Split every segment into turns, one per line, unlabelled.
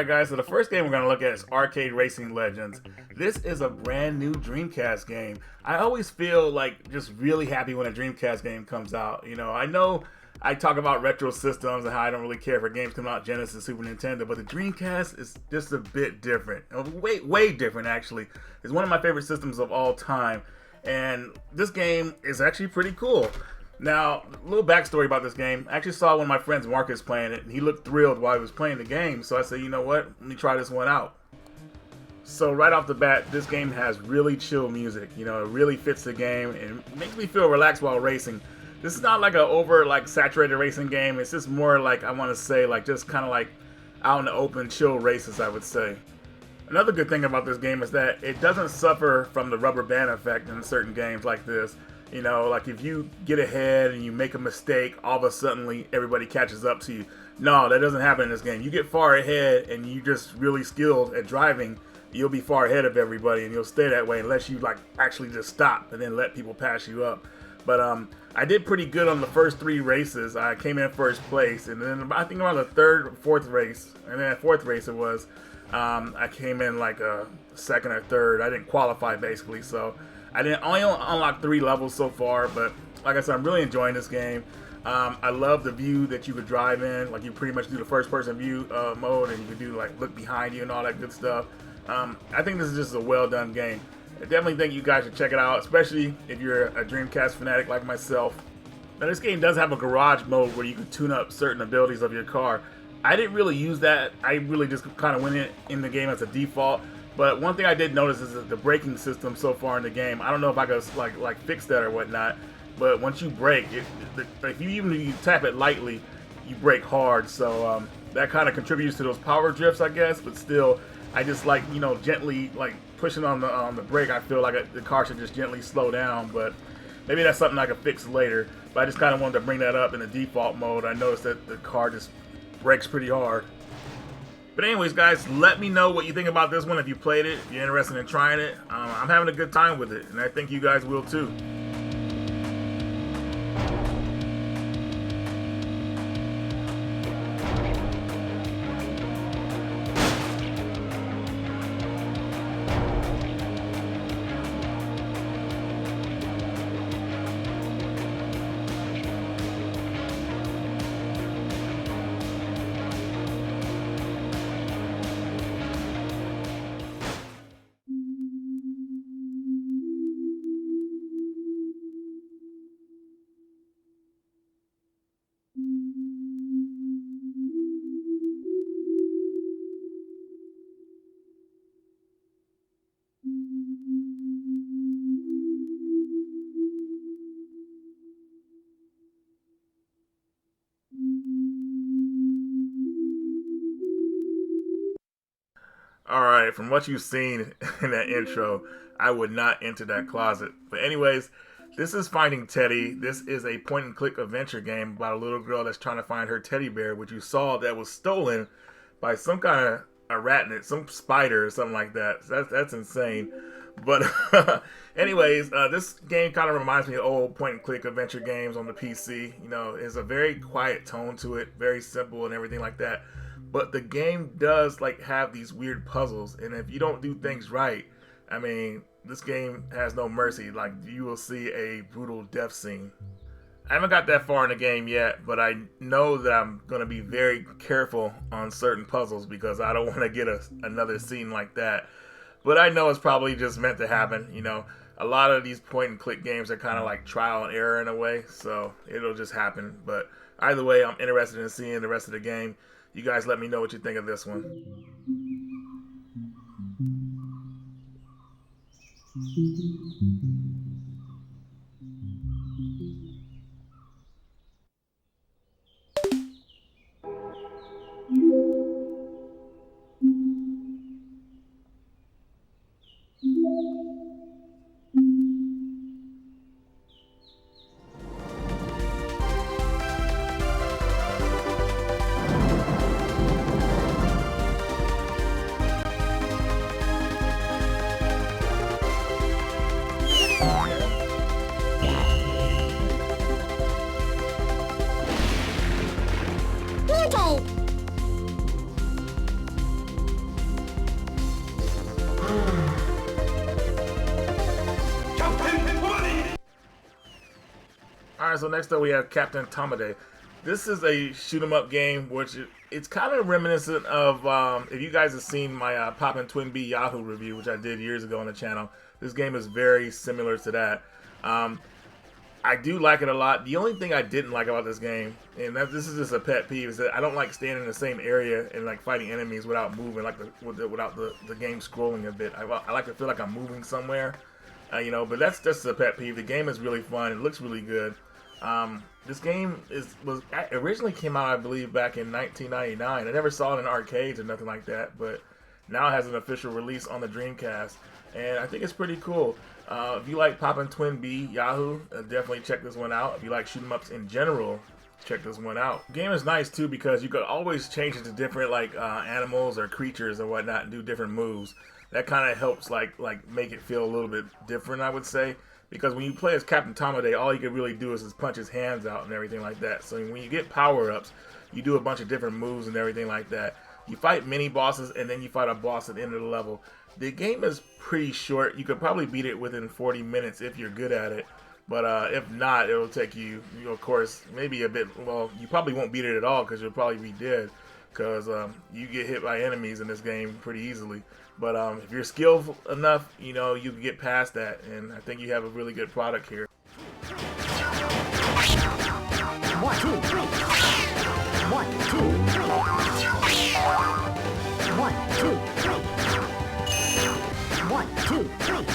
Alright guys, so the first game we're going to look at is Arcade Racing Legends. This is a brand new Dreamcast game. I always feel like just really happy when a Dreamcast game comes out. You know I talk about retro systems and how I don't really care for games coming out Genesis, Super Nintendo, but the Dreamcast is just a bit different. Way different actually. It's one of my favorite systems of all time. And this game is actually pretty cool. Now, a little backstory about this game. I actually saw one of my friends, Marcus, playing it, and he looked thrilled while he was playing the game. So I said, you know what? Let me try this one out. So right off the bat, this game has really chill music. You know, it really fits the game and makes me feel relaxed while racing. This is not like an saturated racing game. It's just more like, I want to say, like just kind of like out in the open, chill races, I would say. Another good thing about this game is that it doesn't suffer from the rubber band effect in certain games like this. You know, like if you get ahead and you make a mistake, all of a sudden everybody catches up to you. No, that doesn't happen in this game. You get far ahead and you're just really skilled at driving, you'll be far ahead of everybody and you'll stay that way unless you like actually just stop and then let people pass you up. But I did pretty good on the first 3 races. I came in first place, and then I think around the 3rd or 4th race, and then 4th race it was, I came in like a 2nd or 3rd. I didn't qualify basically, so I didn't only unlock 3 levels so far, but like I said, I'm really enjoying this game. I love the view that you could drive in. Like you pretty much do the first person view mode, and you can do like look behind you and all that good stuff. I think this is just a well done game. I definitely think you guys should check it out, especially if you're a Dreamcast fanatic like myself. Now this game does have a garage mode where you can tune up certain abilities of your car. I didn't really use that. I really just kind of went in the game as a default. But one thing I did notice is that the braking system so far in the game, I don't know if I could like fix that or whatnot, but once you brake, if you tap it lightly, you brake hard. So that kind of contributes to those power drifts, I guess. But still, I just like, you know, gently like pushing on the brake. I feel like the car should just gently slow down, but maybe that's something I could fix later. But I just kind of wanted to bring that up in the default mode. I noticed that the car just brakes pretty hard. But anyways, guys, let me know what you think about this one if you played it, if you're interested in trying it. I'm having a good time with it, and I think you guys will too. Alright, from what you've seen in that intro, I would not enter that closet. But anyways, this is Finding Teddy. This is a point-and-click adventure game about a little girl that's trying to find her teddy bear, which you saw that was stolen by some kind of arachnid, some spider or something like that. So that's insane. But anyways, this game kind of reminds me of old point-and-click adventure games on the PC. You know, it's a very quiet tone to it, very simple and everything like that. But the game does like have these weird puzzles, and if you don't do things right, I mean, this game has no mercy. Like, you will see a brutal death scene. I haven't got that far in the game yet, but I know that I'm going to be very careful on certain puzzles because I don't want to get another scene like that. But I know it's probably just meant to happen. You know, a lot of these point and click games are kind of like trial and error in a way, so it'll just happen. But either way, I'm interested in seeing the rest of the game. You guys let me know what you think of this one. Alright, so next up we have Captain Tamade. This is a shoot 'em up game, which it's kind of reminiscent of, if you guys have seen my Poppin' Twin B Yahoo review, which I did years ago on the channel. This game is very similar to that. I do like it a lot. The only thing I didn't like about this game, and this is just a pet peeve, is that I don't like staying in the same area and like fighting enemies without moving, like without the game scrolling a bit. I like to feel like I'm moving somewhere, you know. But that's just a pet peeve. The game is really fun. It looks really good. This game originally came out, I believe, back in 1999. I never saw it in arcades or nothing like that, but now it has an official release on the Dreamcast, and I think it's pretty cool. If you like Poppin' Twin B Yahoo, definitely check this one out. If you like shoot 'em ups in general, check this one out. The game is nice too because you could always change it to different animals or creatures or whatnot and do different moves. That kind of helps like make it feel a little bit different, I would say. Because when you play as Captain Tamade, all you can really do is just punch his hands out and everything like that. So when you get power-ups, you do a bunch of different moves and everything like that. You fight mini bosses and then you fight a boss at the end of the level. The game is pretty short. You could probably beat it within 40 minutes if you're good at it. But if not, it'll take you, of course, maybe a bit, well, you probably won't beat it at all because you'll probably be dead. Because you get hit by enemies in this game pretty easily. But if you're skillful enough, you know, you can get past that. And I think you have a really good product here.
1, 2, 3. 1, 2, 3. 1, 2, 3. 1, 2, 3.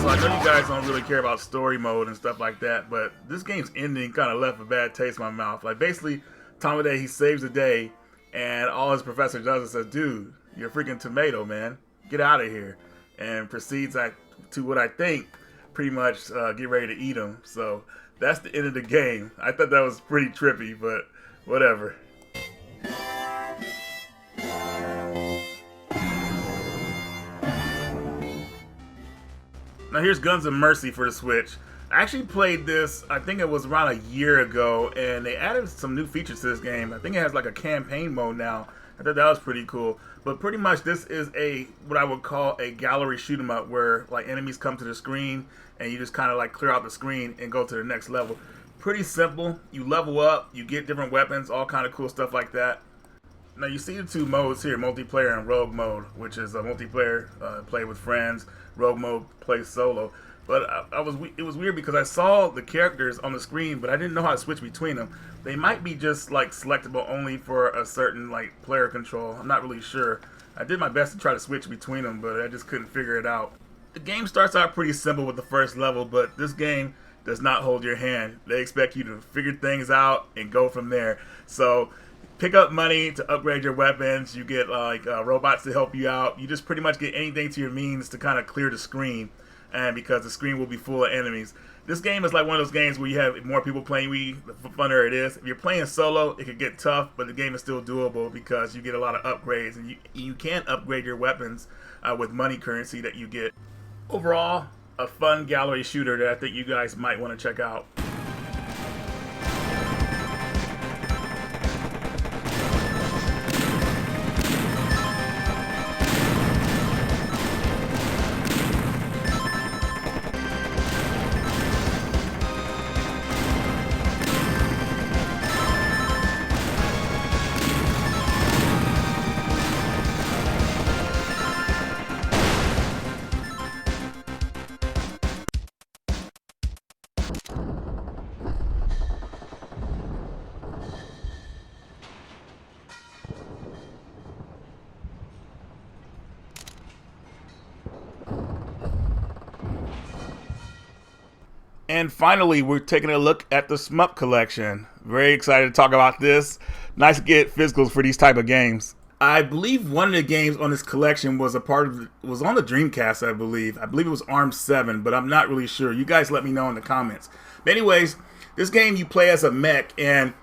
So I know you guys don't really care about story mode and stuff like that, but this game's ending kind of left a bad taste in my mouth. Like basically, Tamade, he saves the day, and all his professor does is says, "Dude, you're a freaking tomato, man. Get out of here," and proceeds to what I think pretty much get ready to eat him. So that's the end of the game. I thought that was pretty trippy, but whatever. Now here's Guns of Mercy for the Switch. I actually played this, I think it was around a year ago, and they added some new features to this game. I think it has like a campaign mode now. I thought that was pretty cool. But pretty much this is what I would call a gallery shoot 'em up, where like enemies come to the screen and you just kind of like clear out the screen and go to the next level. Pretty simple. You level up, you get different weapons, all kind of cool stuff like that. Now you see the two modes here, multiplayer and rogue mode, which is a multiplayer, play with friends, rogue mode, play solo. But it was weird because I saw the characters on the screen, but I didn't know how to switch between them. They might be just like selectable only for a certain like player control. I'm not really sure. I did my best to try to switch between them, but I just couldn't figure it out. The game starts out pretty simple with the first level, but this game does not hold your hand. They expect you to figure things out and go from there. So pick up money to upgrade your weapons. You get like robots to help you out. You just pretty much get anything to your means to kind of clear the screen, and because the screen will be full of enemies. This game is like one of those games where you have more people playing with you, the funner it is. If you're playing solo, it could get tough, but the game is still doable because you get a lot of upgrades, and you can upgrade your weapons with money currency that you get. Overall, a fun gallery shooter that I think you guys might want to check out. And finally, we're taking a look at the Shmup collection. Very excited to talk about this. Nice to get physicals for these type of games. I believe one of the games on this collection was was on the Dreamcast, I believe. I believe it was ARMS 7, but I'm not really sure. You guys let me know in the comments. But anyways, this game you play as a mech, and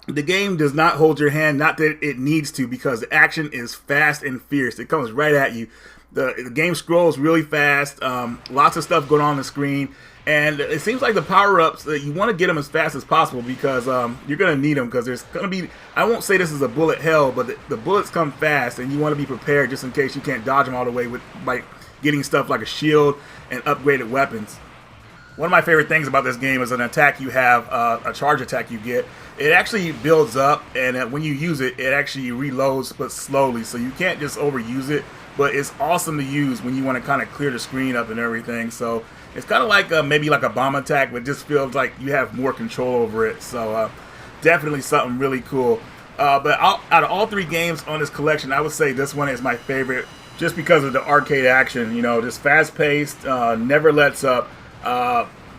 the game does not hold your hand, not that it needs to, because the action is fast and fierce. It comes right at you. The game scrolls really fast, lots of stuff going on the screen, And it seems like the power-ups, you want to get them as fast as possible because you're going to need them, because there's going to be, I won't say this is a bullet hell, but the bullets come fast, and you want to be prepared just in case you can't dodge them all the way by getting stuff like a shield and upgraded weapons. One of my favorite things about this game is an attack you have, a charge attack you get. It actually builds up, and when you use it, it actually reloads, but slowly, so you can't just overuse it. But it's awesome to use when you want to kind of clear the screen up and everything. So it's kind of like maybe like a bomb attack, but just feels like you have more control over it. So definitely something really cool. But out of all 3 games on this collection, I would say this one is my favorite, just because of the arcade action. You know, just fast-paced, never lets up.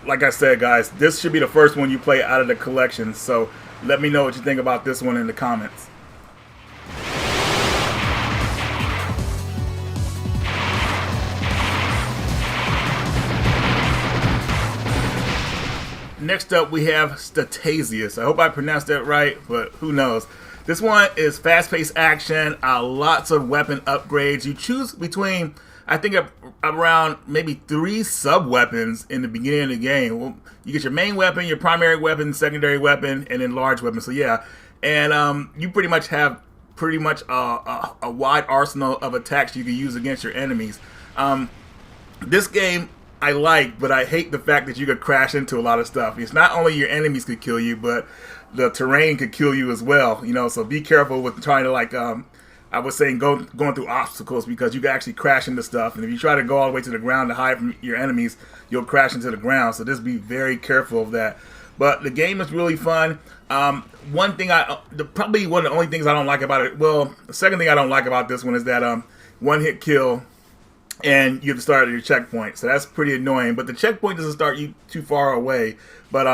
Like I said, guys, this should be the first one you play out of the collection. So let me know what you think about this one in the comments. Next up, we have Statasius. I hope I pronounced that right, but who knows. This one is fast-paced action, lots of weapon upgrades. You choose between, I think, around maybe 3 sub-weapons in the beginning of the game. Well, you get your main weapon, your primary weapon, secondary weapon, and then large weapon. So yeah, and you pretty much have a wide arsenal of attacks you can use against your enemies. This game I like, but I hate the fact that you could crash into a lot of stuff. It's not only your enemies could kill you, but the terrain could kill you as well. You know, so be careful with trying to, like, I was saying, going through obstacles, because you can actually crash into stuff. And if you try to go all the way to the ground to hide from your enemies, you'll crash into the ground. So just be very careful of that. But the game is really fun. One thing probably one of the only things I don't like about it, well, the second thing I don't like about this one is that one-hit kill, and you have to start at your checkpoint. So that's pretty annoying. But the checkpoint doesn't start you too far away. But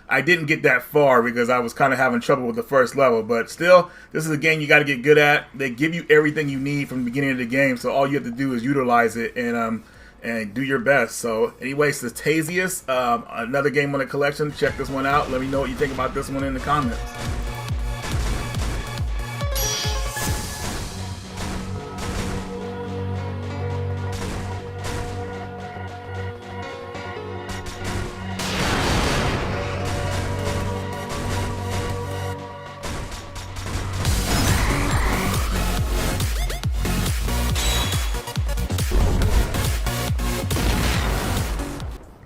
I didn't get that far because I was kind of having trouble with the first level. But still, this is a game you got to get good at. They give you everything you need from the beginning of the game. So all you have to do is utilize it and do your best. So anyway, Statasius, another game on the collection. Check this one out. Let me know what you think about this one in the comments.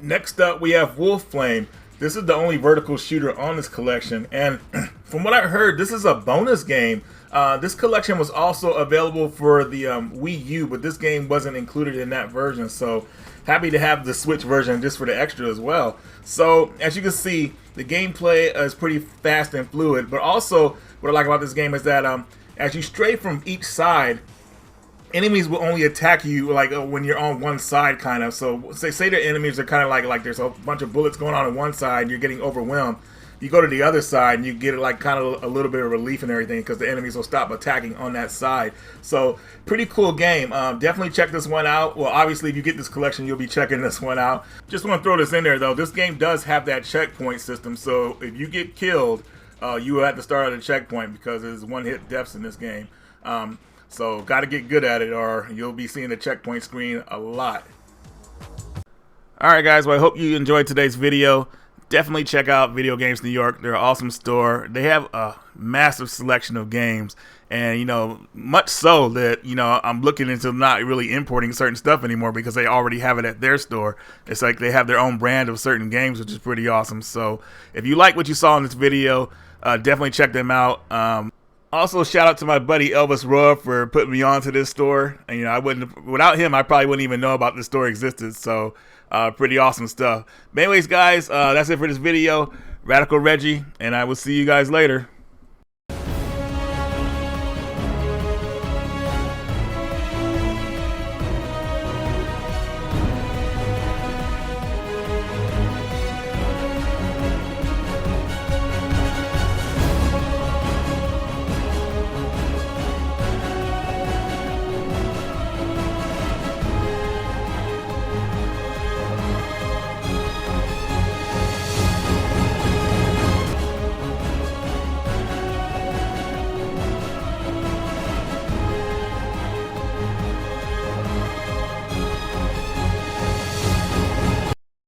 Next up, we have Wolf Flame. This is the only vertical shooter on this collection, and from what I heard, this is a bonus game. This collection was also available for the Wii U, but this game wasn't included in that version, so happy to have the Switch version just for the extra as well. So, as you can see, the gameplay is pretty fast and fluid, but also, what I like about this game is that as you stray from each side, enemies will only attack you like when you're on one side, kind of. So say the enemies are kind of like there's a bunch of bullets going on one side and you're getting overwhelmed. You go to the other side and you get like kind of a little bit of relief and everything, because the enemies will stop attacking on that side. So pretty cool game. Definitely check this one out. Well, obviously if you get this collection, you'll be checking this one out. Just want to throw this in there though. This game does have that checkpoint system. So if you get killed, you will have to start at a checkpoint, because there's one-hit deaths in this game. So got to get good at it, or you'll be seeing the checkpoint screen a lot. Alright guys, well I hope you enjoyed today's video. Definitely check out VideoGames New York. They're an awesome store. They have a massive selection of games, and you know, much so that, you know, I'm looking into not really importing certain stuff anymore because they already have it at their store. It's like they have their own brand of certain games, which is pretty awesome. So if you like what you saw in this video, definitely check them out. Also, shout out to my buddy Elvis Roy for putting me on to this store. And, you know, without him, I probably wouldn't even know about this store existed. So, pretty awesome stuff. But anyways, guys, that's it for this video. Radical Reggie, and I will see you guys later.